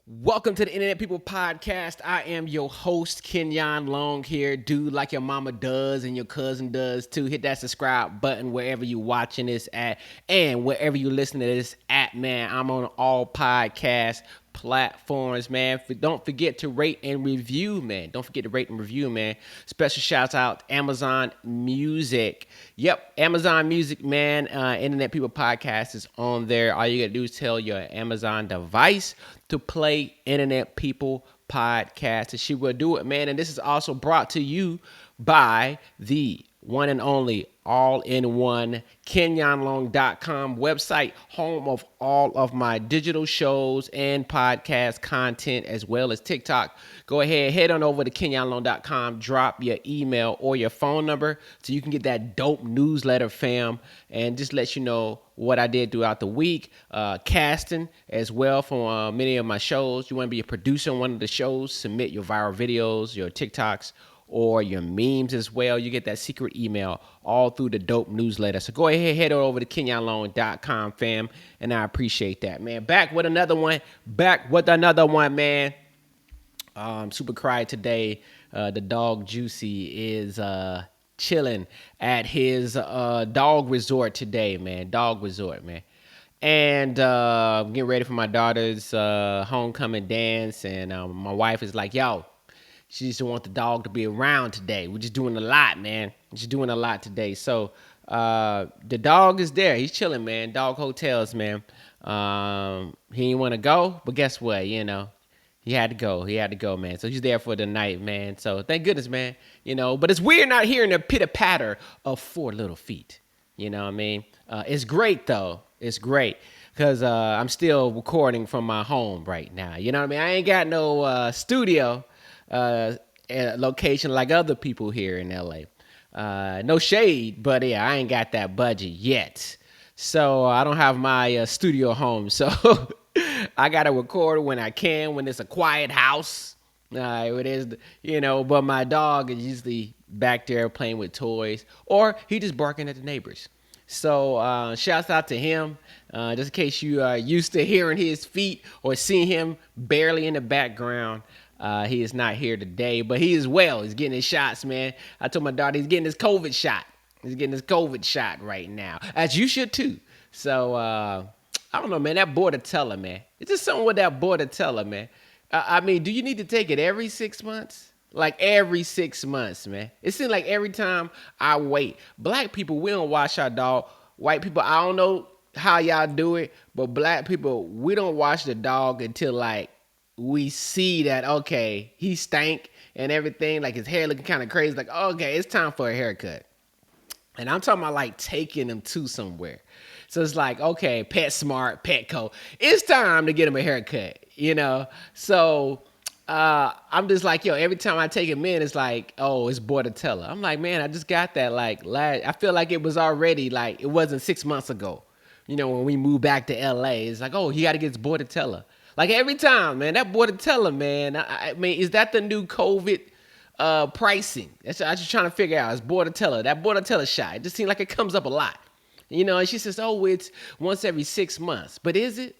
Welcome to the Internet People Podcast. I am your host, Kenyonlong here. Do like your mama does and your cousin does too. Hit that subscribe button wherever you watching this at and wherever you listen to this at, man. I'm on all podcast platforms, man. Don't forget to rate and review, man. Don't forget to rate and review, man. Special shouts out Amazon Music. Yep, Amazon Music, man. Internet People Podcast is on there. All you gotta do is tell your Amazon device to play Internet People Podcast, and she will do it, man. And this is also brought to you by the one and only all-in-one Kenyonlong.com website, home of all of my digital shows and podcast content, as well as TikTok. Go ahead, head on over to Kenyonlong.com, drop your email or your phone number so you can get that dope newsletter, fam, and just let you know what I did throughout the week, casting as well for many of my shows. You want to be a producer on one of the shows, submit your viral videos, your TikToks, or your memes as well. You get that secret email all through the dope newsletter. So go ahead, head over to Kenyonlong.com, fam, and I appreciate that, man. Back with another one, man. Super cry today. The dog Juicy is chilling at his dog resort today, man. Dog resort, man. And getting ready for my daughter's homecoming dance, and my wife is like, yo, she just want the dog to be around today. We're just doing a lot, man. Just doing a lot today. So the dog is there. He's chilling, man. Dog hotels, man. He didn't want to go, but guess what? You know, he had to go. He had to go, man. So he's there for the night, man. So thank goodness, man. You know, but it's weird not hearing the pitter-patter of 4 little feet. You know what I mean? It's great, though. It's great because I'm still recording from my home right now. You know what I mean? I ain't got no studio location like other people here in LA. No shade, but yeah, I ain't got that budget yet. So I don't have my studio home. So I got to record when I can, when it's a quiet house. It is, you know, but my dog is usually back there playing with toys, or he just barking at the neighbors. So shouts out to him. Just in case you are used to hearing his feet or seeing him barely in the background. He is not here today, but he is well. He's getting his shots, man. I told my daughter he's getting his COVID shot. He's getting his COVID shot right now, as you should too. So I don't know, man. That Bordetella, man. It's just something with that Bordetella, man. I mean, do you need to take it every 6 months? Like every 6 months, man. It seems like every time I wait. Black people, we don't wash our dog. White people, I don't know how y'all do it, but black people, we don't wash the dog until like we see that, okay, he stank and everything, like his hair looking kind of crazy, like, okay, it's time for a haircut. And I'm talking about like taking him to somewhere. So it's like, okay, PetSmart, Petco, it's time to get him a haircut, you know? So I'm just like, yo, every time I take him in, it's like, oh, it's Bordetella. I'm like, man, I just got that like I feel like it was already like, it wasn't 6 months ago. You know, when we moved back to LA, it's like, oh, he got to get his Bordetella. Like every time, man, that Bordetella, man. I mean, is that the new COVID pricing? That's I just trying to figure out. It's Bordetella, that Bordetella shot. It just seems like it comes up a lot, you know. And she says, "Oh, it's once every 6 months." But is it?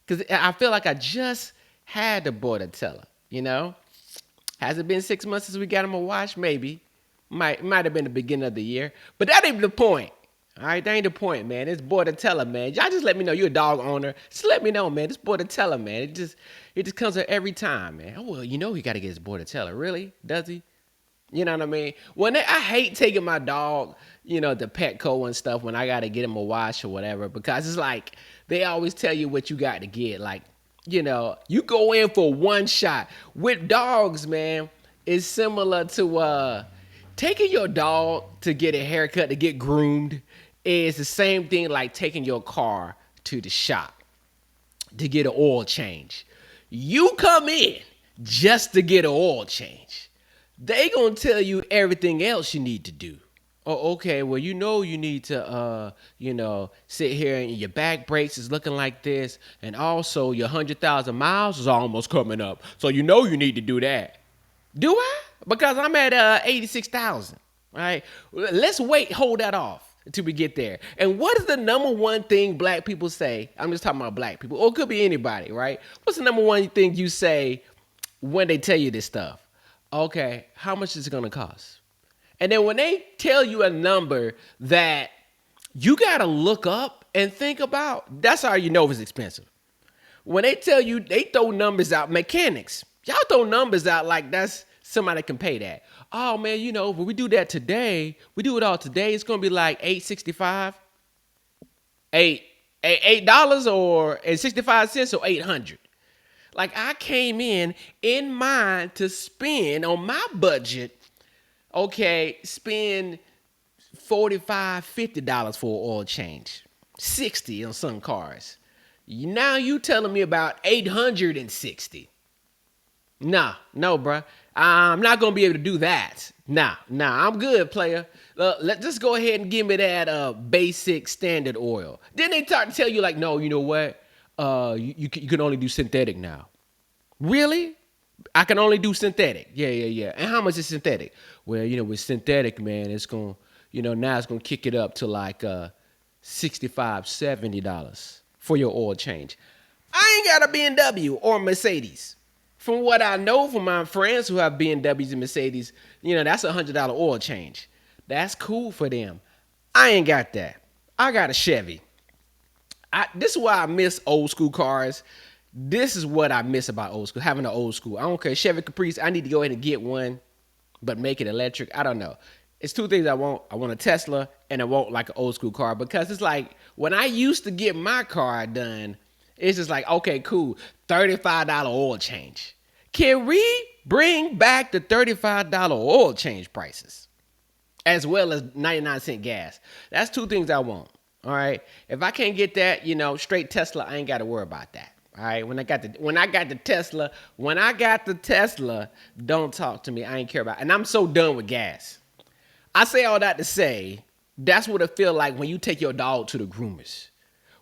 Because I feel like I just had the Bordetella. You know, has it been 6 months since we got him a wash? Maybe. Might have been the beginning of the year, but that ain't the point. All right, that ain't the point, man. It's Bordetella, man. Y'all just let me know you're a dog owner. Just let me know, man. It's Bordetella, man. It just comes up every time, man. Oh, well, you know he got to get his Bordetella. Really? Does he? You know what I mean? I hate taking my dog, you know, to Petco and stuff when I got to get him a wash or whatever, because it's like they always tell you what you got to get. Like, you know, you go in for one shot. With dogs, man, it's similar to taking your dog to get a haircut, to get groomed. Is the same thing like taking your car to the shop to get an oil change. You come in just to get an oil change. They gonna tell you everything else you need to do. Oh, okay, well, you know you need to, sit here and your back brakes is looking like this, and also your 100,000 miles is almost coming up, so you know you need to do that. Do I? Because I'm at 86,000. All right, let's hold that off. until we get there. And what is the number one thing black people say? I'm just talking about black people, or it could be anybody, right? What's the number one thing you say when they tell you this stuff? Okay, how much is it gonna cost? And then when they tell you a number that you gotta look up and think about, that's how you know it's expensive. When they tell you, they throw numbers out, mechanics. Y'all throw numbers out like that's somebody can pay that. Oh man, you know, when we do that today, we do it all today, it's gonna be like $8.65, $8 or $0.65 or 800. Like I came in mind to spend on my budget, okay, spend $45, $50 for an oil change, 60 on some cars. Now you telling me about 860. Nah, no, bruh. I'm not gonna be able to do that. Nah, I'm good, player. Let's just go ahead and give me that basic standard oil. Then they start to tell you like, no, you know what? You can only do synthetic now. Really? I can only do synthetic. Yeah. And how much is synthetic? Well, you know, with synthetic, man, it's gonna, you know, now it's gonna kick it up to like $65, $70 for your oil change. I ain't got a BMW or Mercedes. From what I know from my friends who have BMWs and Mercedes, you know, that's $100 oil change. That's cool for them. I ain't got that. I got a Chevy. This is why I miss old school cars. This is what I miss about old school, having an old school. I don't care. Chevy Caprice, I need to go ahead and get one, but make it electric. I don't know. It's two things I want. I want a Tesla, and I want like an old school car, because it's like when I used to get my car done, it's just like, okay, cool, $35 oil change. Can we bring back the $35 oil change prices as well as 99-cent gas? That's two things I want. All right. If I can't get that, you know, straight Tesla, I ain't got to worry about that. All right. When I got the Tesla, don't talk to me. I ain't care about it. And I'm so done with gas. I say all that to say, that's what it feel like when you take your dog to the groomers.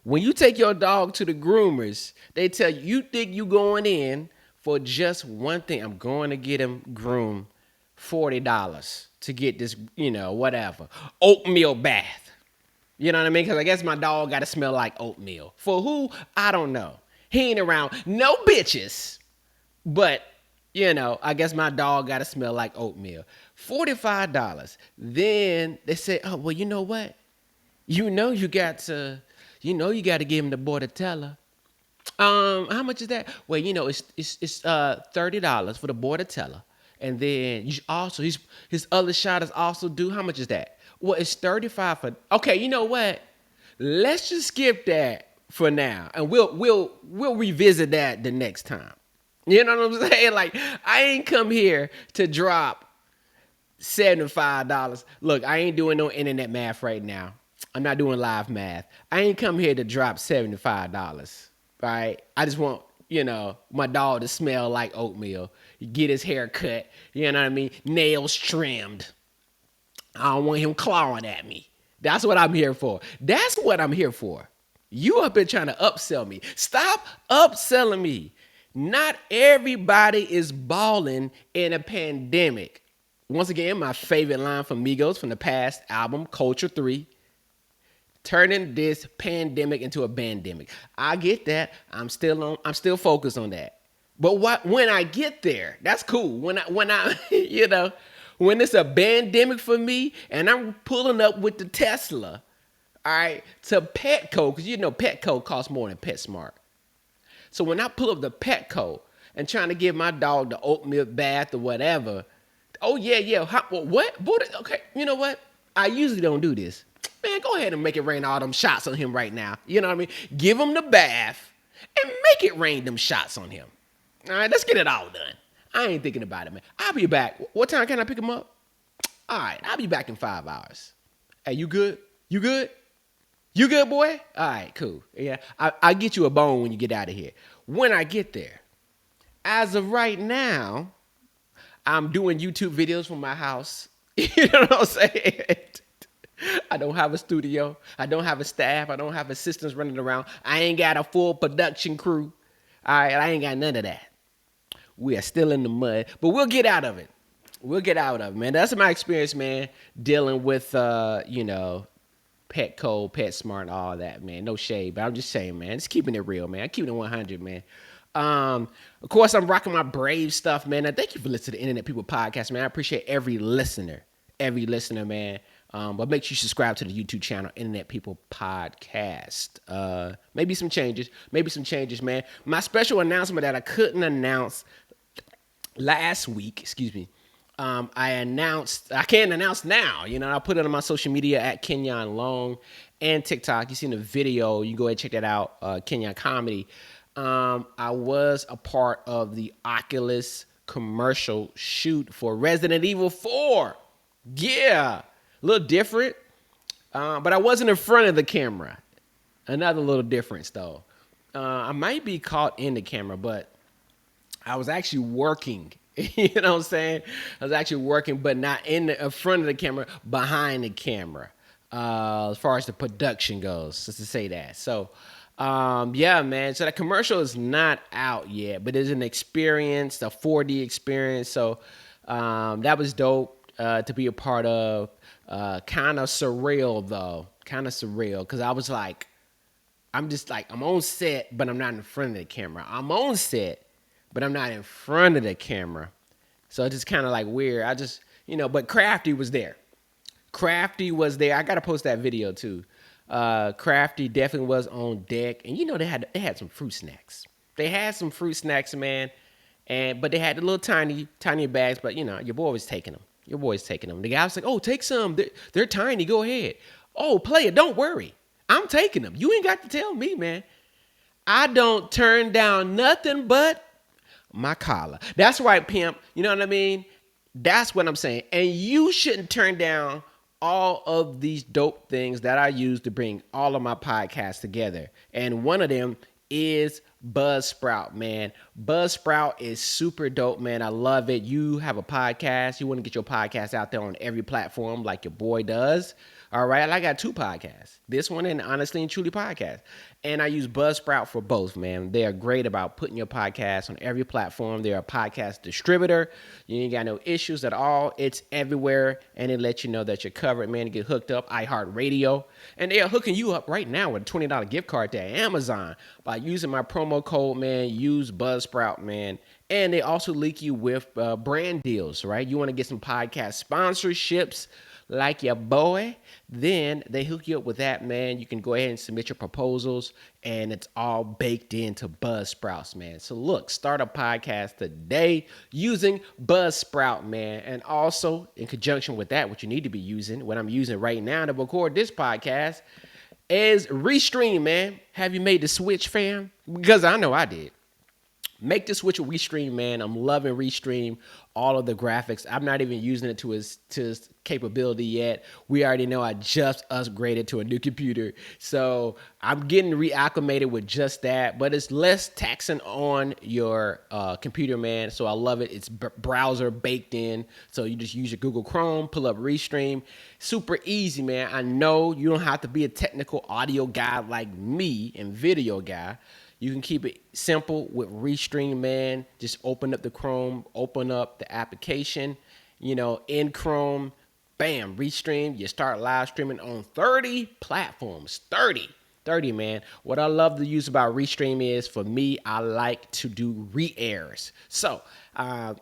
When you take your dog to the groomers, they tell you, you think you going in for just one thing. I'm going to get him groomed $40 to get this, you know, whatever, oatmeal bath. You know what I mean? Because I guess my dog got to smell like oatmeal. For who? I don't know. He ain't around no bitches. But, you know, I guess my dog got to smell like oatmeal. $45. Then they say, oh, well, you know what? You got to give him the Bordetella. How much is that? Well, you know, it's $30 for the Bordetella. And then you also his other shot is also due. How much is that? Well, it's $35 for. Okay, you know what? Let's just skip that for now, and we'll revisit that the next time. You know what I'm saying? Like, I ain't come here to drop $75. Look, I ain't doing no internet math right now. I'm not doing live math. I ain't come here to drop $75. Right? I just want, you know, my dog to smell like oatmeal. Get his hair cut. You know what I mean? Nails trimmed. I don't want him clawing at me. That's what I'm here for. That's what I'm here for. You up here trying to upsell me. Stop upselling me. Not everybody is balling in a pandemic. Once again, my favorite line from Migos from the past album, Culture 3. Turning this pandemic into a bandemic. I get that. I'm still focused on that. But when I get there, that's cool. When I you know, when it's a pandemic for me and I'm pulling up with the Tesla, all right, to Petco, because you know Petco costs more than PetSmart. So when I pull up the Petco and trying to give my dog the oatmeal bath or whatever, oh yeah, what? Okay, you know what? I usually don't do this. Man, go ahead and make it rain all them shots on him right now. You know what I mean? Give him the bath and make it rain them shots on him. All right, let's get it all done. I ain't thinking about it, man. I'll be back. What time can I pick him up? All right, I'll be back in 5 hours. Hey, you good? You good? You good, boy? All right, cool. Yeah, I'll get you a bone when you get out of here. When I get there. As of right now, I'm doing YouTube videos from my house. You know what I'm saying? I don't have a studio. I don't have a staff. I don't have assistants running around. I ain't got a full production crew. All right, I ain't got none of that. We are still in the mud, but we'll get out of it. We'll get out of it, man. That's my experience, man, dealing with, you know, Petco, PetSmart, all that, man. No shade, but I'm just saying, man. Just keeping it real, man. I'm keeping it 100, man. Of course, I'm rocking my Brave stuff, man. And thank you for listening to the Internet People Podcast, man. I appreciate every listener, man. But make sure you subscribe to the YouTube channel, Internet People Podcast. Maybe some changes, man. My special announcement that I couldn't announce last week, I can't announce now. I put it on my social media at Kenyonlong and TikTok. You seen the video, you can go ahead and check that out, Kenyon Comedy. I was a part of the Oculus commercial shoot for Resident Evil 4. Yeah, a little different, but I wasn't in front of the camera. Another little difference, though. I might be caught in the camera, but I was actually working. You know what I'm saying? I was actually working, but not in the front of the camera, behind the camera, as far as the production goes, just to say that. So, yeah, man. So the commercial is not out yet, but it's an experience, a 4D experience. So that was dope to be a part of. Kind of surreal, though. Kind of surreal, because I was like, I'm on set, but I'm not in front of the camera. I'm on set, but I'm not in front of the camera. So it's just kind of like weird. But Crafty was there. I got to post that video too. Crafty definitely was on deck. And they had some fruit snacks. They had some fruit snacks, man. But they had the little tiny bags, but your boy was taking them. The guy was like, "Oh, take some. They're tiny. Go ahead. Oh, play it. Don't worry. I'm taking them. You ain't got to tell me, man. I don't turn down nothing but my collar." That's right, pimp. You know what I mean? That's what I'm saying. And you shouldn't turn down all of these dope things that I use to bring all of my podcasts together. And one of them is Buzzsprout, man. Buzzsprout is super dope, man. I love it. You have a podcast. You want to get your podcast out there on every platform like your boy does. All right. I got 2 podcasts. This one and Honestly and Truly podcast. And I use Buzzsprout for both, man. They are great about putting your podcast on every platform. They're a podcast distributor. You ain't got no issues at all. It's everywhere. And it lets you know that you're covered, man. You get hooked up, iHeartRadio. And they are hooking you up right now with a $20 gift card to Amazon by using my promo code, man. Use Buzzsprout, man. And they also link you with brand deals, right? You want to get some podcast sponsorships like your boy, then they hook you up with that, man. You can go ahead and submit your proposals, and it's all baked into Buzzsprout, man. So look, start a podcast today using Buzzsprout, man. And also, in conjunction with that, what you need to be using, what I'm using right now to record this podcast, is Restream, man. Have you made the switch, fam? Because I know I did. Make the switch with Restream, man. I'm loving Restream. All of the graphics. I'm not even using it to its capability yet. We already know I just upgraded to a new computer. So I'm getting reacclimated with just that. But it's less taxing on your computer, man. So I love it. It's browser baked in. So you just use your Google Chrome, pull up Restream. Super easy, man. I know you don't have to be a technical audio guy like me and video guy. You can keep it simple with Restream, man. Just open up the Chrome, open up the application, in Chrome, bam, Restream. You start live streaming on 30 platforms, 30, man. What I love to use about Restream is, for me, I like to do re-airs. So,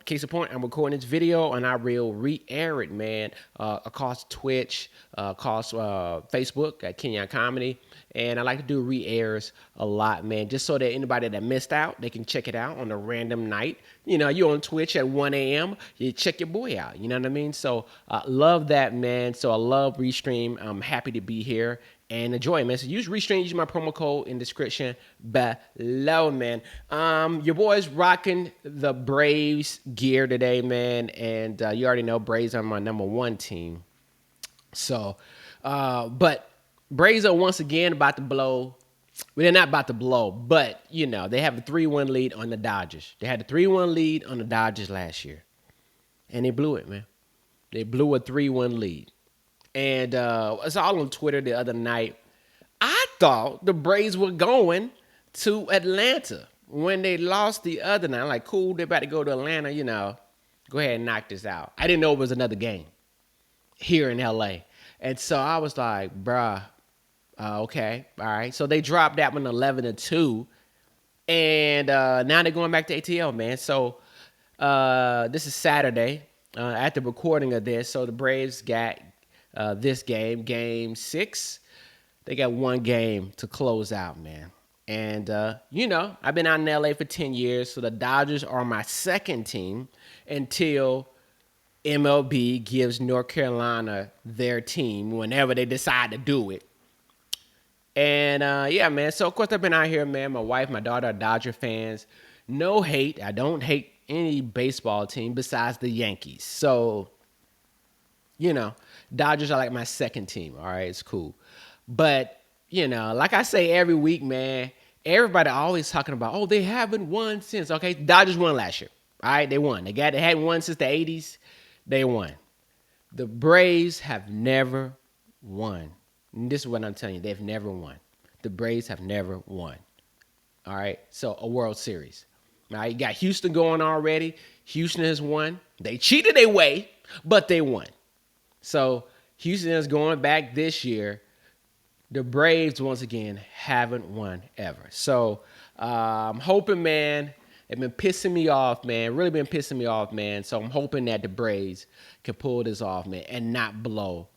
case in point, I'm recording this video and I will re-air it, man, across Twitch, across Facebook at Kenyon Comedy. And I like to do re-airs a lot, man, just so that anybody that missed out, they can check it out on a random night. You're on Twitch at 1 a.m., you check your boy out, you know what I mean? So love that, man. So I love Restream. I'm happy to be here and enjoy it, man. So use Restream, use my promo code in the description below, man. Your boy's rocking the Braves gear today, man. And you already know Braves are my number 1 team. So, but Braves are once again about to blow. Well, they're not about to blow, but, they have a 3-1 lead on the Dodgers. They had a 3-1 lead on the Dodgers last year. And they blew it, man. They blew a 3-1 lead. And it's all on Twitter the other night. I thought the Braves were going to Atlanta when they lost the other night. I'm like, cool, they're about to go to Atlanta, go ahead and knock this out. I didn't know it was another game here in L.A. And so I was like, bruh, Okay, all right. So they dropped that one 11-2, and now they're going back to ATL, man. So this is Saturday at the recording of this. So the Braves got this game, game 6. They got one game to close out, man. And I've been out in LA for 10 years, so the Dodgers are my second team until MLB gives North Carolina their team whenever they decide to do it. And yeah, man. So of course I've been out here, man. My wife, my daughter are Dodger fans. No hate. I don't hate any baseball team besides the Yankees. So, Dodgers are like my second team. All right, it's cool. But, like I say every week, man, everybody always talking about, oh, they haven't won since. Okay, Dodgers won last year. All right, they won. They hadn't won since the 80s. They won. The Braves have never won. And this is what I'm telling you. They've never won. The Braves have never won. All right. So a World Series. All right. You got Houston going already. Houston has won. They cheated their way, but they won. So Houston is going back this year. The Braves, once again, haven't won ever. So I'm hoping, man, they've been pissing me off, man. Really been pissing me off, man. So I'm hoping that the Braves can pull this off, man, and not blow.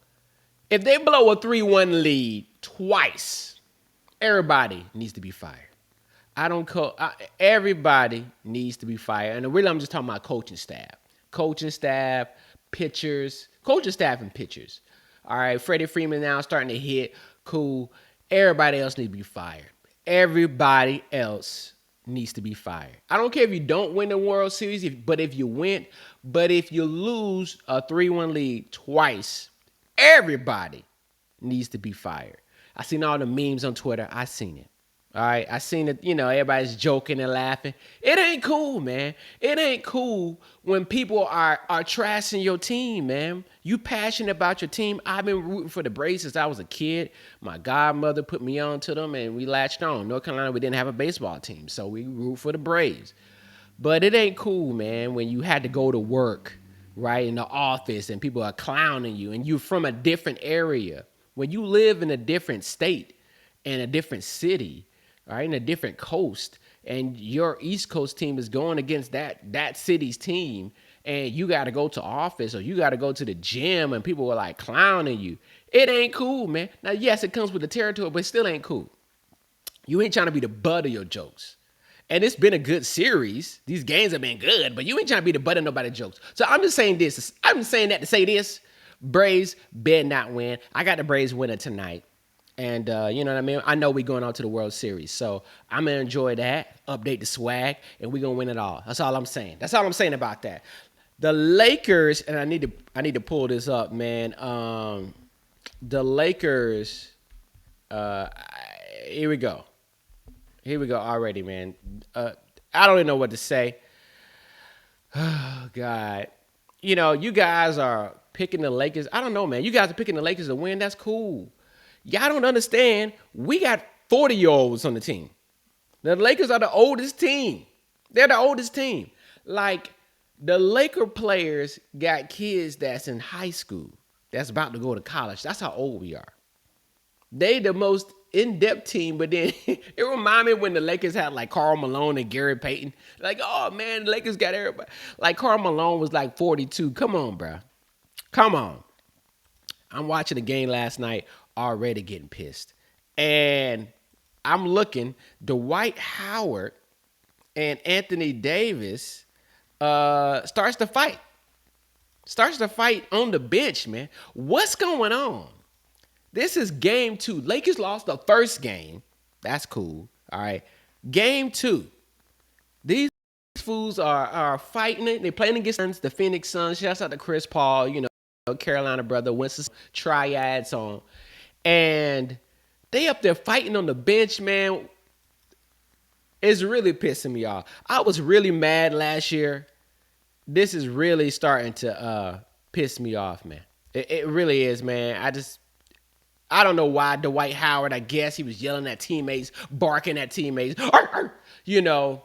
If they blow a 3-1 lead twice, everybody needs to be fired. Everybody needs to be fired. And really, I'm just talking about coaching staff, pitchers, coaching staff and pitchers. All right, Freddie Freeman now starting to hit. Cool. Everybody else needs to be fired. Everybody else needs to be fired. I don't care if you don't win the World Series, but if you lose a 3-1 lead twice, everybody needs to be fired. I seen all the memes on Twitter. I seen it. All right. I seen it. Everybody's joking and laughing. It ain't cool, man. It ain't cool when people are trashing your team, man. You passionate about your team. I've been rooting for the Braves since I was a kid. My godmother put me on to them, and we latched on. North Carolina, we didn't have a baseball team, so we root for the Braves. But it ain't cool, man, when you had to go to work, right, in the office, and people are clowning you, and you're from a different area. When you live in a different state and a different city, right, in a different coast, and your East Coast team is going against that city's team, and you got to go to office or you got to go to the gym, and people are like clowning you, it ain't cool, man. Now, yes, it comes with the territory, but it still ain't cool. You ain't trying to be the butt of your jokes. And it's been a good series. These games have been good, but you ain't trying to be the butt of nobody's jokes. So I'm just saying this. I'm saying that to say this. Braves better not win. I got the Braves winning tonight. And you know what I mean? I know we're going on to the World Series. So I'm going to enjoy that, update the swag, and we're going to win it all. That's all I'm saying. That's all I'm saying about that. The Lakers, and I need to pull this up, man. The Lakers, here we go. Here we go already, man. I don't even know what to say. Oh, God. You guys are picking the Lakers. I don't know, man. You guys are picking the Lakers to win. That's cool. Y'all don't understand. We got 40-year-olds on the team. The Lakers are the oldest team. They're the oldest team. Like, the Laker players got kids that's in high school that's about to go to college. That's how old we are. They the most in-depth team, but then it reminded me when the Lakers had like Karl Malone and Gary Payton. Like, oh man, the Lakers got everybody. Like Karl Malone was like 42. Come on, bro. Come on. I'm watching the game last night, already getting pissed. And I'm looking, Dwight Howard and Anthony Davis starts to fight. Starts to fight on the bench, man. What's going on? This is game 2. Lakers lost the first game. That's cool. All right. Game 2. These fools are fighting it. They're playing against the Phoenix Suns. Shouts out to Chris Paul, Carolina brother, went some triads on. And they up there fighting on the bench, man. It's really pissing me off. I was really mad last year. This is really starting to piss me off, man. It really is, man. I don't know why Dwight Howard, I guess he was yelling at teammates, barking at teammates. Arr, arr.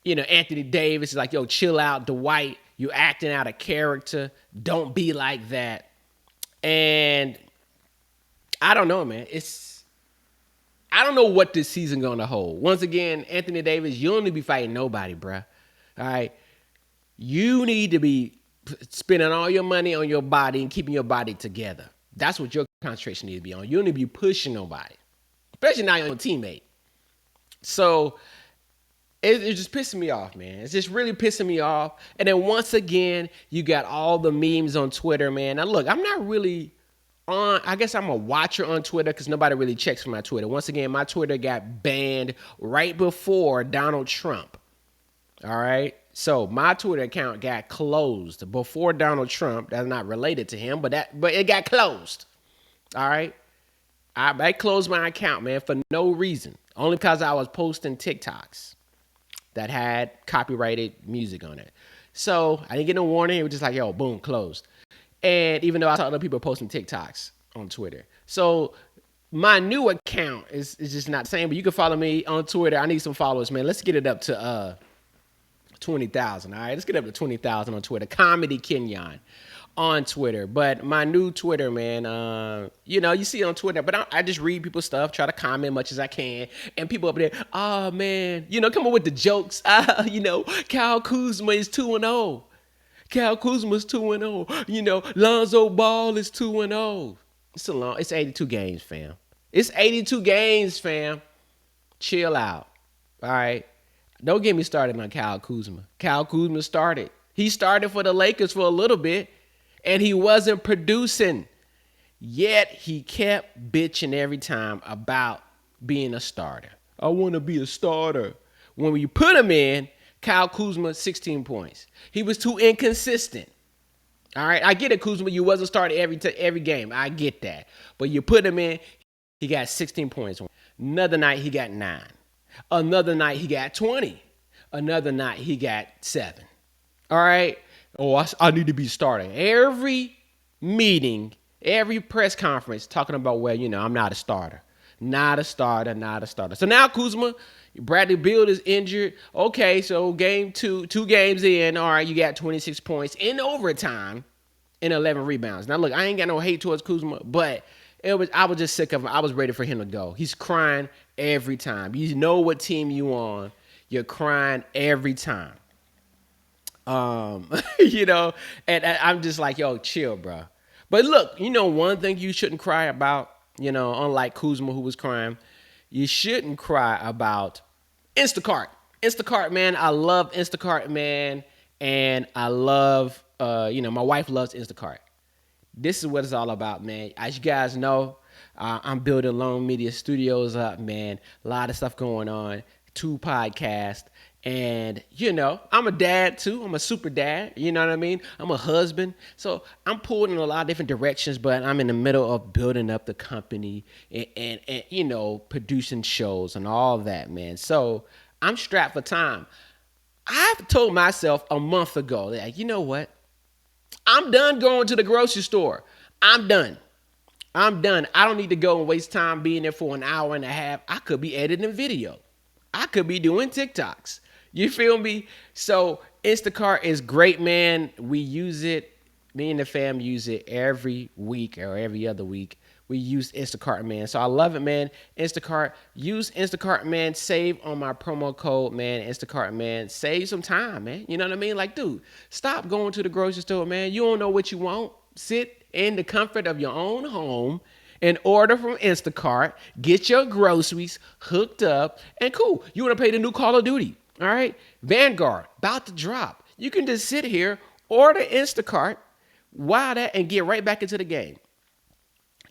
Anthony Davis is like, yo, chill out, Dwight. You acting out of character. Don't be like that. And I don't know, man. I don't know what this season gonna hold. Once again, Anthony Davis, you don't need to be fighting nobody, bruh. All right, you need to be spending all your money on your body and keeping your body together. That's what your concentration needs to be on. You don't need to be pushing nobody, especially not your teammate. So it's just pissing me off, man. It's just really pissing me off. And then once again, you got all the memes on Twitter, man. Now look, I'm not really on, I guess I'm a watcher on Twitter because nobody really checks for my Twitter. Once again, my Twitter got banned right before Donald Trump. All right. So my Twitter account got closed before Donald Trump. That's not related to him, but it got closed. All right. I closed my account, man, for no reason. Only because I was posting TikToks that had copyrighted music on it. So I didn't get no warning. It was just like, yo, boom, closed. And even though I saw other people posting TikToks on Twitter. So my new account is just not the same, but you can follow me on Twitter. I need some followers, man. Let's get it up to 20,000. All right, let's get up to 20,000 on Twitter. Comedy Kenyon on Twitter. But my new Twitter, man, you see it on Twitter, but I just read people's stuff, try to comment much as I can. And people up there, oh, man, come up with the jokes. Kyle Kuzma is 2-0. Kyle Kuzma's 2-0. Lonzo Ball is 2-0. It's 82 games, fam. It's 82 games, fam. Chill out. All right. Don't get me started on Kyle Kuzma. Kyle Kuzma started. He started for the Lakers for a little bit, and he wasn't producing. Yet he kept bitching every time about being a starter. I want to be a starter. When you put him in, Kyle Kuzma, 16 points. He was too inconsistent. All right, I get it, Kuzma. You wasn't starting every game. I get that. But you put him in, he got 16 points. Another night, he got 9. Another night, he got 20. Another night, he got 7. All right? Oh, I need to be starting. Every meeting, every press conference talking about, well, I'm not a starter. Not a starter. So now Kuzma, Bradley Beal is injured. Okay, so game 2 games in. All right, you got 26 points in overtime and 11 rebounds. Now, look, I ain't got no hate towards Kuzma, but I was just sick of him. I was ready for him to go. He's crying every time. You know what team you on. You're crying every time. And I'm just like, yo, chill, bro. But look, one thing you shouldn't cry about, unlike Kuzma who was crying, you shouldn't cry about Instacart. Instacart, man, I love Instacart, man. And I love, my wife loves Instacart. This is what it's all about, man. As you guys know, I'm building Long Media Studios up, man. A lot of stuff going on. 2 podcasts. And, I'm a dad, too. I'm a super dad. You know what I mean? I'm a husband. So I'm pulled in a lot of different directions, but I'm in the middle of building up the company and producing shows and all that, man. So I'm strapped for time. I've told myself a month ago, that, you know what? I'm done going to the grocery store. I'm done. I don't need to go and waste time being there for an hour and a half. I could be editing video. I could be doing TikToks. You feel me? So Instacart is great, man. We use it. Me and the fam use it every week or every other week. We use Instacart, man. So I love it, man. Instacart. Use Instacart, man. Save on my promo code, man. Instacart, man. Save some time, man. You know what I mean? Like, dude, stop going to the grocery store, man. You don't know what you want. Sit in the comfort of your own home and order from Instacart. Get your groceries hooked up and cool. You want to play the new Call of Duty, all right? Vanguard, about to drop. You can just sit here, order Instacart, wow that, and get right back into the game.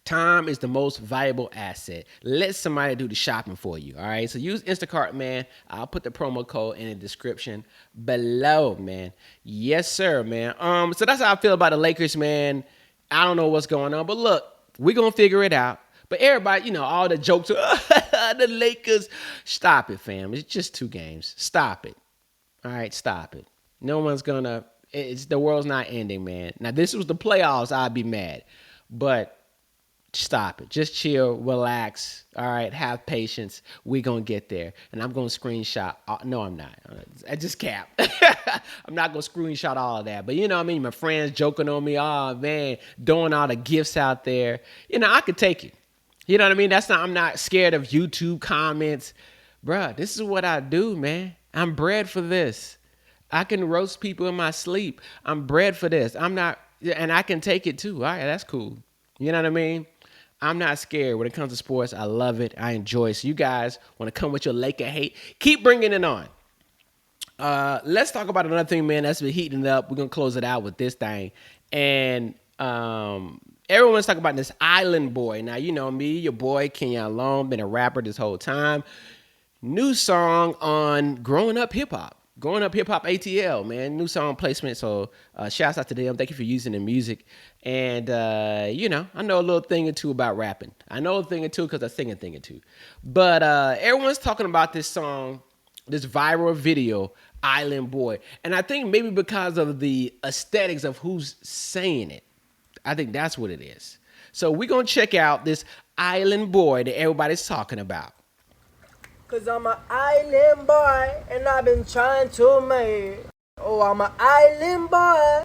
Time is the most valuable asset. Let somebody do the shopping for you, all right? So use Instacart, man. I'll put the promo code in the description below, man. Yes, sir, man. So that's how I feel about the Lakers, man. I don't know what's going on, but look, we're going to figure it out. But everybody, all the jokes, the Lakers, stop it, fam. It's just 2 games. Stop it. All right, stop it. No one's going to, the world's not ending, man. Now, this was the playoffs, I'd be mad. But stop it. Just chill, relax. All right, have patience. We're going to get there. And I'm going to screenshot. No, I'm not. I just cap. I'm not going to screenshot all of that. But you know what I mean? My friends joking on me. Oh, man, throwing all the gifts out there. I could take it. You know what I mean? I'm not scared of YouTube comments. Bruh, this is what I do, man. I'm bred for this. I can roast people in my sleep. I'm bred for this. I'm not, and I can take it too. All right, that's cool. You know what I mean? I'm not scared when it comes to sports. I love it. I enjoy it. So you guys want to come with your Laker hate? Keep bringing it on. Let's talk about another thing, man, that's been heating it up. We're going to close it out with this thing. And everyone's talking about this Island Boy. Now, you know me, your boy, Kenyonlong, been a rapper this whole time. New song on Growing Up Hip Hop. Growing Up Hip Hop ATL, man. New song placement. So shouts out to them. Thank you for using the music. And, I know a little thing or two about rapping. I know a thing or two because I sing a thing or two. But everyone's talking about this song, this viral video, Island Boy. And I think maybe because of the aesthetics of who's saying it. I think that's what it is. So we're going to check out this Island Boy that everybody's talking about. Cause I'm an island boy and I've been trying to make. Oh, I'm an island boy.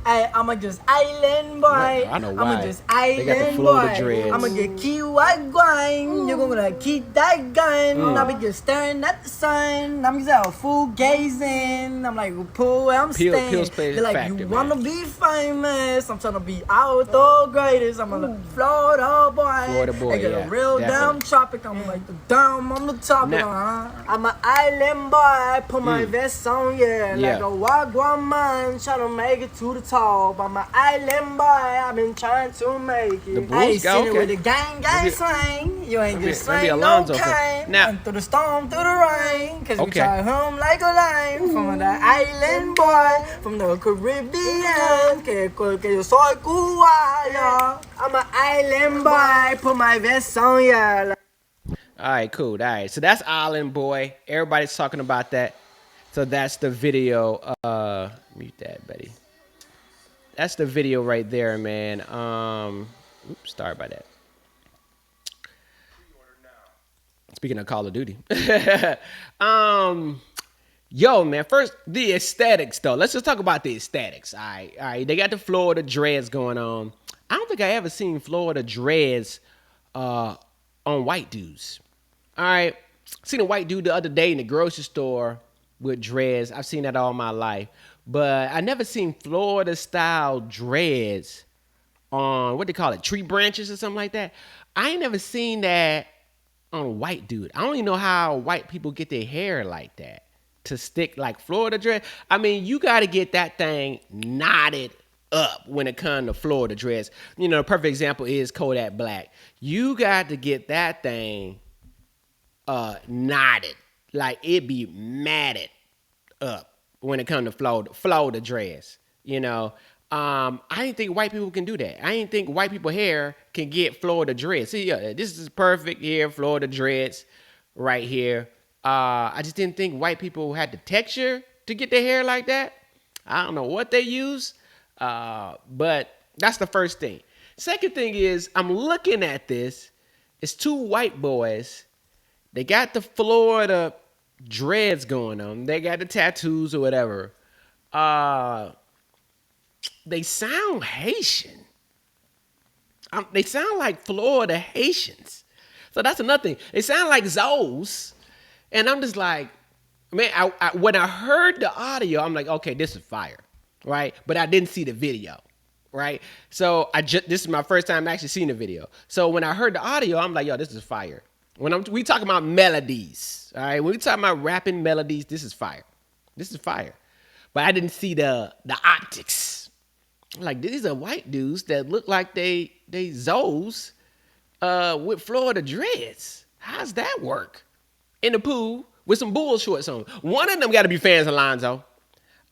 I'm a just island boy. I know why. I'm a just island they got the Florida boy. dreads. I'm gonna get key white going. You're gonna keep that gun. I'll be just staring at the sun. I'm just out full gazing. I'm like, pull where I'm staying. They're like, factor, you wanna be famous? I'm trying to be out the greatest. I'm a Florida boy. Florida boy, I get yeah, a real definitely. damn tropic. I'm like the dome on the top. I'm an island boy. Put my vest on, yeah. Like a wagwan man. Try to make it to the top. I'm an island boy, I've been trying to make it. I ain't seen it with the gang slang. You ain't just slang no kind. Now, through the storm, through the rain. Cause we try home like a lion. From the island boy, from the Caribbean. Que yo soy cubano. I'm an island boy, put my vest on, yeah. all right, cool. All right, so that's Island Boy. Everybody's talking about that. So that's the video. Mute that, Betty. That's the video right there, man. Oops, sorry about that. Speaking of Call of Duty. Yo, man, first, the aesthetics, though. Let's just talk about the aesthetics. All right. They got the Florida dreads going on. I don't think I ever seen Florida dreads on white dudes. All right. Seen a white dude the other day in the grocery store with dreads. I've seen that all my life. But I never seen Florida-style dreads on, what they call it, tree branches or something like that. I ain't never seen that on a white dude. I don't even know how white people get their hair like that to stick like Florida dread. I mean, you got to get that thing knotted up when it comes to Florida dreads. You know, the perfect example is Kodak Black. You got to get that thing knotted, like it be matted up when it comes to Florida dreads. You know, I didn't think white people can do that. I didn't think white people hair can get Florida dreads. See, this is perfect here, Florida dreads right here. I just didn't think white people had the texture to get their hair like that. I don't know what they use, but that's the first thing. Second thing is, I'm looking at this. It's two white boys. They got the Florida dreads going on. They got the tattoos or whatever. They sound Haitian. They sound like Florida Haitians. So that's another thing. They sound like Zoes. And I'm just like, man, when I heard the audio, I'm like, okay, this is fire, right? But I didn't see the video, right? So this is my first time actually seeing the video. So when I heard the audio, I'm like, yo, this is fire. We talking about melodies, all right? When we talking about rapping melodies, this is fire. This is fire. But I didn't see the optics. Like, these are white dudes that look like they Zoes with Florida dreads. How's that work? In the pool with some bull shorts on. One of them got to be fans of Lonzo.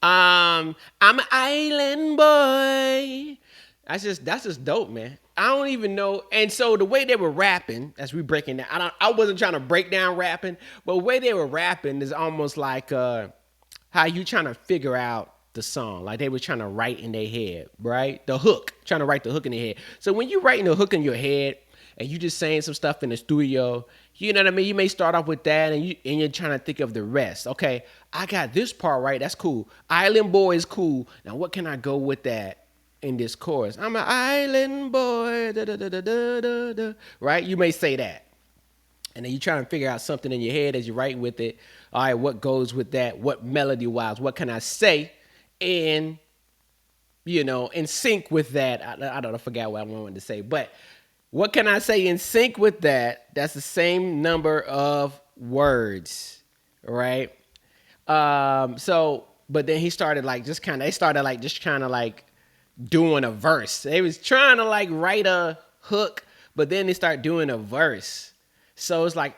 I'm an island boy. That's just dope, man. I don't even know. And so the way they were rapping, as we breaking down, I wasn't trying to break down rapping, but the way they were rapping is almost like how you trying to figure out the song. Like they were trying to write in their head, right? The hook, trying to write the hook in their head. So when you writing the hook in your head and you just saying some stuff in the studio, you know what I mean? You may start off with that and you're trying to think of the rest. Okay, I got this part right. That's cool. Island Boy is cool. Now what can I go with that in this chorus. I'm an island boy, da, da, da, da, da, da, da. Right? You may say that. And then you're trying to figure out something in your head as you write with it. All right, what goes with that? What melody-wise? What can I say in, in sync with that? I don't know, I forgot what I wanted to say. But what can I say in sync with that? That's the same number of words, right? But then he started doing a verse. They was trying to like write a hook, but then they start doing a verse. So it's like,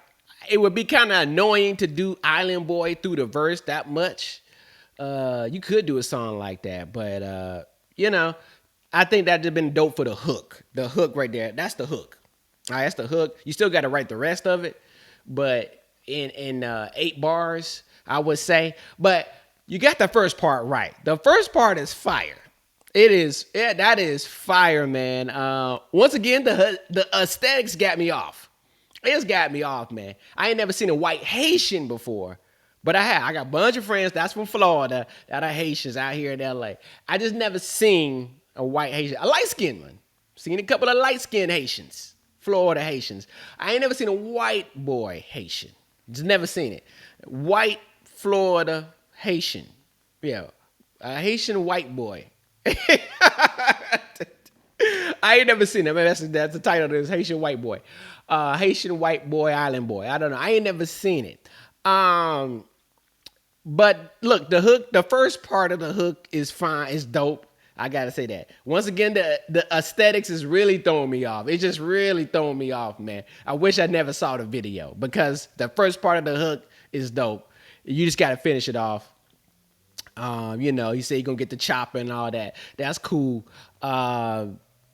it would be kind of annoying to do Island Boy through the verse that much. You could do a song like that, but I think that'd have been dope for the hook. The hook right there, that's the hook. All right, that's the hook. You still got to write the rest of it, but in 8 bars, I would say. But you got the first part right. The first part is fire. It is, that is fire, man. Once again, the aesthetics got me off. It's got me off, man. I ain't never seen a white Haitian before, but I got a bunch of friends that's from Florida that are Haitians out here in LA. I just never seen a white Haitian, a light-skinned one. Seen a couple of light-skinned Haitians, Florida Haitians. I ain't never seen a white boy Haitian. Just never seen it. White Florida Haitian. Yeah, a Haitian white boy. I ain't never seen it. Man, that's the title of this, Haitian white boy. Haitian white boy, island boy. I don't know. I ain't never seen it. But look, the hook, the first part of the hook is fine. It's dope. I gotta say that. Once again, the aesthetics is really throwing me off. It's just really throwing me off, man. I wish I never saw the video because the first part of the hook is dope. You just gotta finish it off. You say you're gonna get the chopper and all that. That's cool.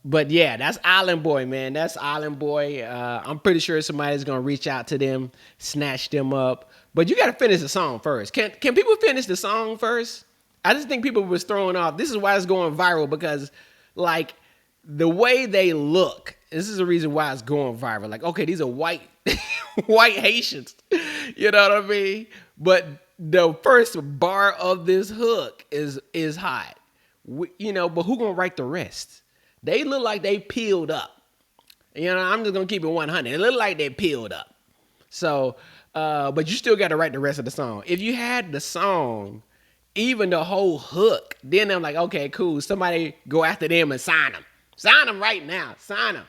But yeah, that's Island Boy, man. That's Island Boy. I'm pretty sure somebody's gonna reach out to them, snatch them up. But you gotta finish the song first. Can people finish the song first? I just think people was thrown off. This is why it's going viral, because like the way they look, this is the reason why it's going viral. Like, okay, these are white white Haitians. You know what I mean? But the first bar of this hook is hot. But who gonna write the rest? They look like they peeled up. I'm just gonna keep it 100. It look like they peeled up. So, but you still got to write the rest of the song. If you had the song, even the whole hook, then I'm like, okay, cool. Somebody go after them and sign them. Sign them right now. Sign them.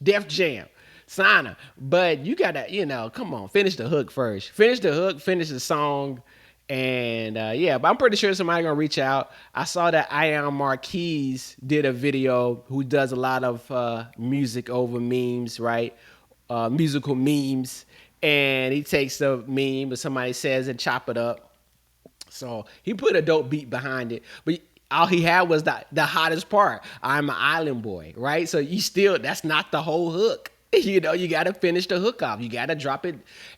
Def Jam. Sign them. But you gotta, come on, finish the hook first. Finish the hook. Finish the song. And but I'm pretty sure somebody gonna reach out. I saw that I Am Marquise did a video who does a lot of music over memes, right? Musical memes. And he takes the meme, but somebody says and chop it up. So he put a dope beat behind it. But all he had was the hottest part. I'm an island boy, right? So that's not the whole hook. You got to finish the hook off. You got to drop it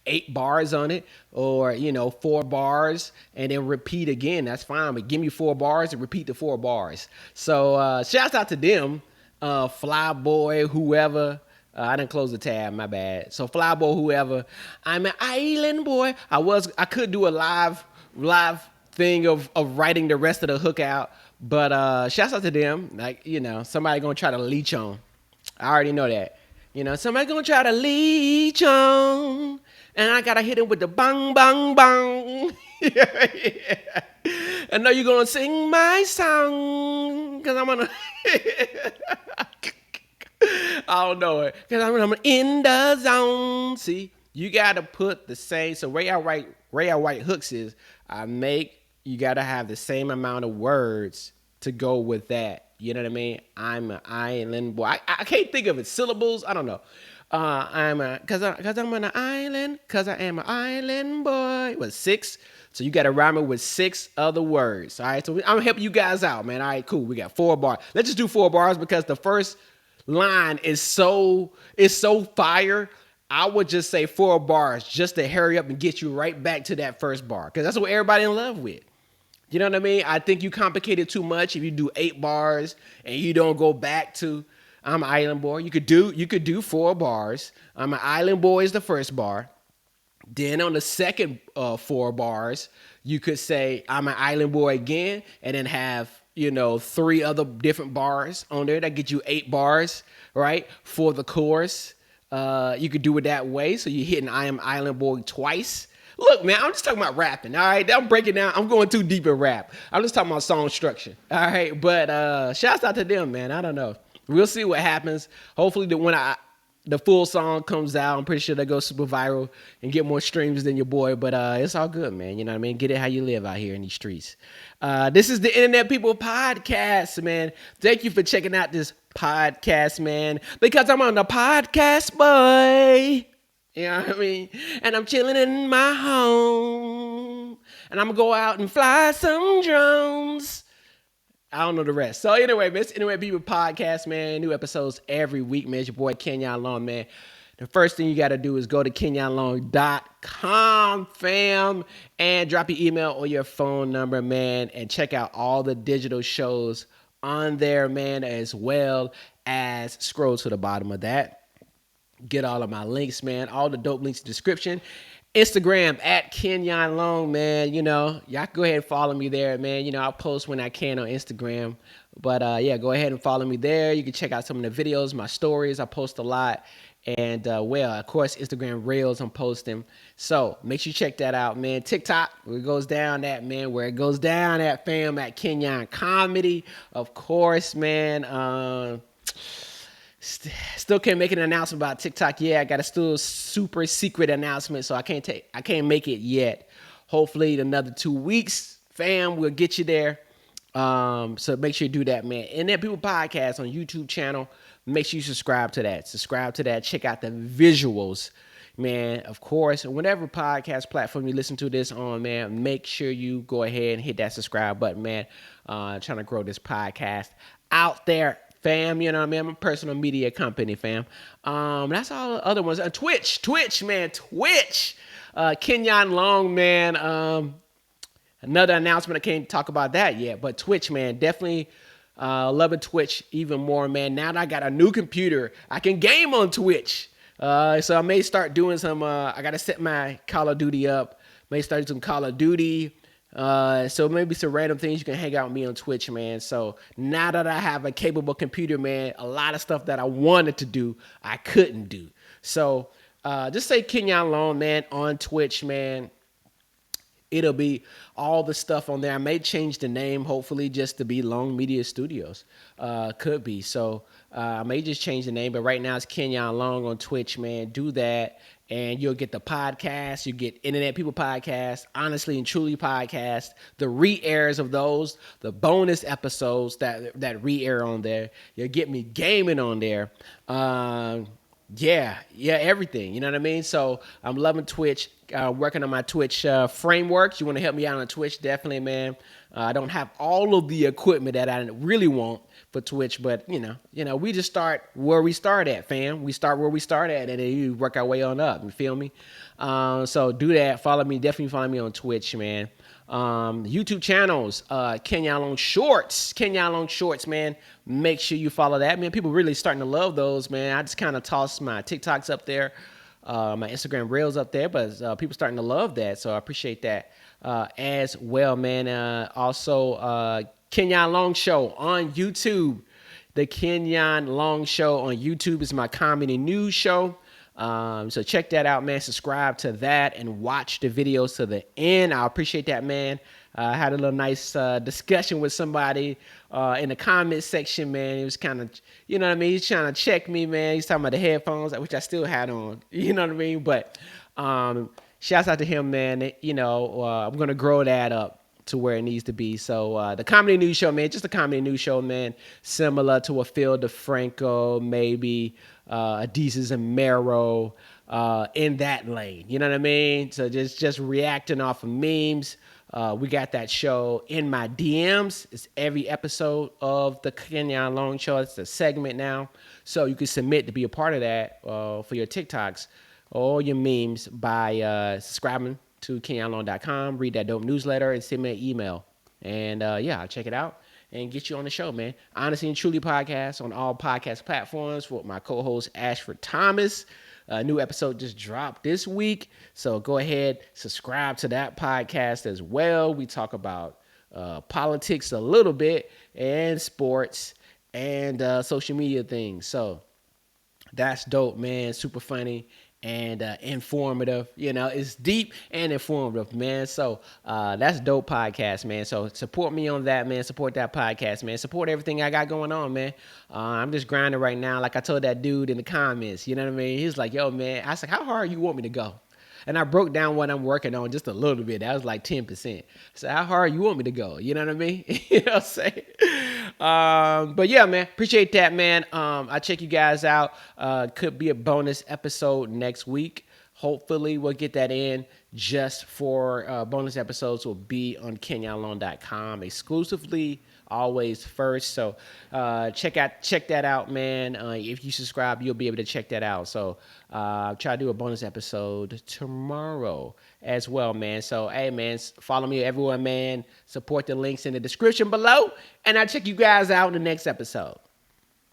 8 bars on it, or 4 bars and then repeat again. That's fine, but give me 4 bars and repeat the 4 bars. So shouts out to them, Flyboy, whoever. I didn't close the tab, my bad. So Flyboy, whoever. I'm an island boy. I could do a live thing of writing the rest of the hook out, but shouts out to them. Like, somebody gonna try to leech on. I already know that. Somebody gonna try to leech on, and I gotta hit him with the bang, bang, bang. Yeah. I know you're gonna sing my song, because I'm gonna... I don't know it, because I'm in the zone. See, you gotta put the same... So way I write hooks is, you gotta have the same amount of words to go with that. You know what I mean? I'm an island boy. I can't think of it. Syllables. I don't know. Cause I'm on an island. Cause I am an island boy. What, 6? So you got to rhyme it with 6 other words. All right. So I'm helping you guys out, man. All right, cool. We got 4 bars. Let's just do 4 bars because the first line is so fire. I would just say 4 bars just to hurry up and get you right back to that first bar, because that's what everybody in love with. You know what I mean? I think you complicate it too much if you do 8 bars and you don't go back to I'm an island boy. You could do 4 bars. I'm an island boy is the first bar. Then on the second 4 bars, you could say I'm an island boy again, and then have 3 other different bars on there. That get you 8 bars, right? For the chorus. You could do it that way. So you're hitting I Am Island Boy twice. Look, man, I'm just talking about rapping, all right? I'm breaking down. I'm going too deep in rap. I'm just talking about song structure, all right? But shouts out to them, man. I don't know. We'll see what happens. Hopefully, when the full song comes out, I'm pretty sure they go super viral and get more streams than your boy. But it's all good, man. You know what I mean? Get it how you live out here in these streets. This is the Internet People Podcast, man. Thank you for checking out this podcast, man. Because I'm on the podcast, boy. You know what I mean? And I'm chilling in my home. And I'm going to go out and fly some drones. I don't know the rest. So anyway, man, it's Internet People Podcast, man. New episodes every week, man. It's your boy, Kenyonlong, man. The first thing you got to do is go to Kenyonlong.com, fam, and drop your email or your phone number, man, and check out all the digital shows on there, man, as well as scroll to the bottom of that. Get all of my links, man. All the dope links in the description. Instagram at Kenyonlong, man. Y'all can go ahead and follow me there, man. I'll post when I can on Instagram. But yeah, go ahead and follow me there. You can check out some of the videos, my stories. I post a lot. And of course, Instagram Reels I'm posting. So make sure you check that out, man. TikTok, where it goes down at, man. Where it goes down at, fam, at Kenyon Comedy. Of course, man. Still can't make an announcement about TikTok yet. I got a still super secret announcement, so I can't make it yet. Hopefully, in another 2 weeks, fam, we'll get you there. So make sure you do that, man. And then People Podcast on YouTube channel. Make sure you subscribe to that. Check out the visuals, man. Of course, whatever podcast platform you listen to this on, man, make sure you go ahead and hit that subscribe button, man. Trying to grow this podcast out there, fam. You know what I mean? I'm a personal media company, fam. That's all the other ones. Twitch, man. Kenyonlong, man. Another announcement. I can't talk about that yet, but Twitch, man, definitely loving Twitch even more, man. Now that I got a new computer, I can game on Twitch. So I may start doing some. I gotta set my Call of Duty up. May start doing some Call of Duty. So maybe some random things you can hang out with me on Twitch, man. So now that I have a capable computer, man, a lot of stuff that I wanted to do, I couldn't do. So just say Kenyonlong, man, on Twitch, man. It'll be all the stuff on there. I may change the name, hopefully, just to be Long Media Studios. Could be. So I may just change the name, but right now it's Kenyonlong on Twitch, man. Do that. And you'll get the podcast, you get Internet People Podcast, Honestly and Truly Podcast, the re-airs of those, the bonus episodes that re-air on there. You'll get me gaming on there. Yeah, everything. You know what I mean? So I'm loving Twitch, working on my Twitch frameworks. You want to help me out on Twitch? Definitely, man. I don't have all of the equipment that I really want for Twitch, but you know, we just start where we start at, fam. We start where we start at, and then you work our way on up. You feel me? So do that. Follow me. Definitely follow me on Twitch, man. YouTube channels, Kenyonlong Shorts, man. Make sure you follow that, man. People really starting to love those, man. I just kind of tossed my TikToks up there, my Instagram Reels up there, but people starting to love that, so I appreciate that as well, man. Also, Kenyonlong Show on YouTube. The Kenyonlong Show on YouTube is my comedy news show. So check that out, man. Subscribe to that and watch the videos to the end. I appreciate that, man. I had a little nice discussion with somebody in the comment section, man. He was kind of, you know what I mean? He's trying to check me, man. He's talking about the headphones, which I still had on. You know what I mean? But shouts out to him, man. You know, I'm going to grow that up to where it needs to be. So the comedy news show, man, just a comedy news show, man, similar to a Phil DeFranco, maybe Adidas and Mero, in that lane. You know what I mean? So just reacting off of memes. We got that show in my DMs. It's every episode of the Kenyonlong Show. It's a segment now. So you can submit to be a part of that for your TikToks or your memes by subscribing to Kenyonlong.com, read that dope newsletter, and send me an email. And yeah, I'll check it out and get you on the show, man. Honestly and Truly Podcast on all podcast platforms with my co-host Ashford Thomas. A new episode just dropped this week, so go ahead, subscribe to that podcast as well. We talk about politics a little bit, and sports, and social media things. So that's dope, man. Super funny and informative. It's deep and informative, man. So that's dope podcast, man. So support me on that, man. Support that podcast, man. Support everything I got going on, man. I'm just grinding right now. Like I told that dude in the comments, you know what I mean? He's like, yo, man. I was like, how hard you want me to go? And I broke down what I'm working on just a little bit. That was like 10%. So how hard you want me to go? You know what I mean? You know what I'm saying? But yeah, man, appreciate that, man. I'll check you guys out. Could be a bonus episode next week. Hopefully we'll get that in just for bonus episodes will be on Kenyonlong.com exclusively, always first. So check that out, man. If you subscribe, you'll be able to check that out. So I'll try to do a bonus episode tomorrow as well, man. So hey, man, follow me everywhere, man. Support the links in the description below, and I'll check you guys out in the next episode.